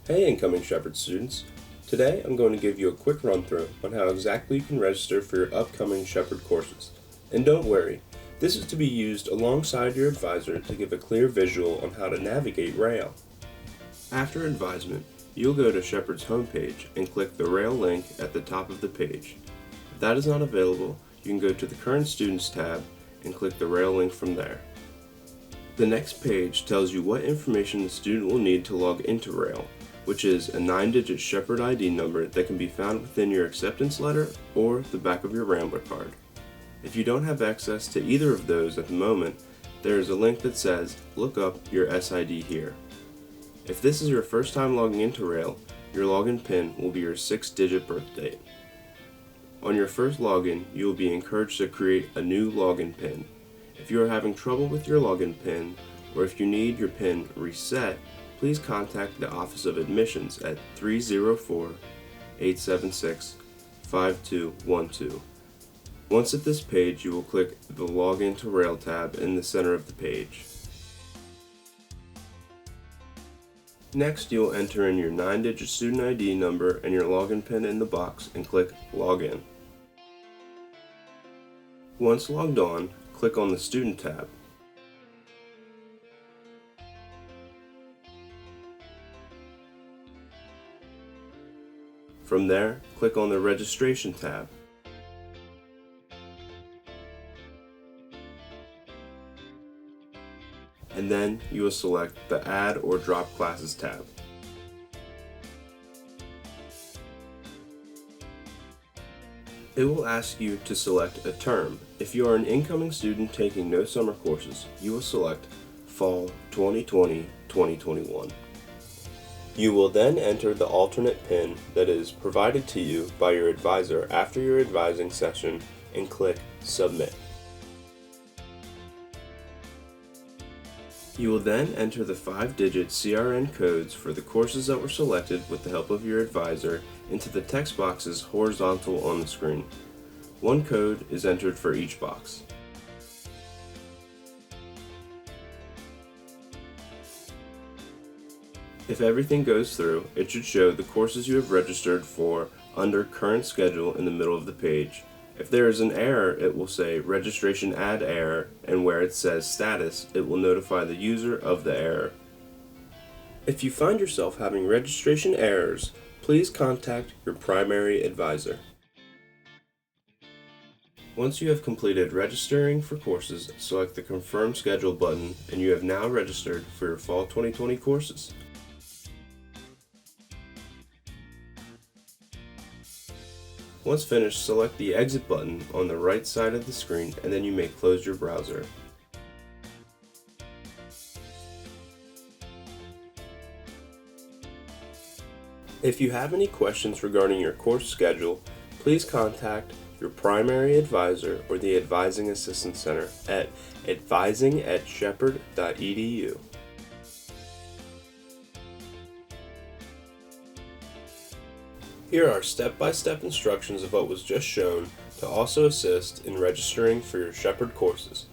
Hey incoming Shepherd students! Today I'm going to give you a quick run-through on how exactly you can register for your upcoming Shepherd courses. And don't worry, this is to be used alongside your advisor to give a clear visual on how to navigate Rail. After advisement, you'll go to Shepherd's homepage and click the Rail link at the top of the page. If that is not available, you can go to the Current Students tab and click the Rail link from there. The next page tells you what information the student will need to log into Rail, which is a 9-digit Shepherd ID number that can be found within your acceptance letter or the back of your Rambler card. If you don't have access to either of those at the moment, there is a link that says, "Look up your SID here." If this is your first time logging into Rail, your login PIN will be your 6-digit birth date. On your first login, you will be encouraged to create a new login PIN. If you are having trouble with your login PIN, or if you need your PIN reset, please contact the Office of Admissions at 304-876-5212. Once at this page, you will click the Login to Rail tab in the center of the page. Next, you will enter in your 9-digit student ID number and your login PIN in the box and click Login. Once logged on, click on the Student tab. From there, click on the Registration tab. And then you will select the Add or Drop Classes tab. It will ask you to select a term. If you are an incoming student taking no summer courses, you will select Fall 2020-2021. You will then enter the alternate PIN that is provided to you by your advisor after your advising session and click Submit. You will then enter the 5-digit CRN codes for the courses that were selected with the help of your advisor into the text boxes horizontal on the screen. One code is entered for each box. If everything goes through, it should show the courses you have registered for under Current Schedule in the middle of the page. If there is an error, it will say Registration Add Error, and where it says Status, it will notify the user of the error. If you find yourself having registration errors, please contact your primary advisor. Once you have completed registering for courses, select the Confirm Schedule button, and you have now registered for your Fall 2020 courses. Once finished, select the Exit button on the right side of the screen, and then you may close your browser. If you have any questions regarding your course schedule, please contact your primary advisor or the Advising Assistance Center at advising@shepherd.edu. Here are step-by-step instructions of what was just shown to also assist in registering for your Shepherd courses.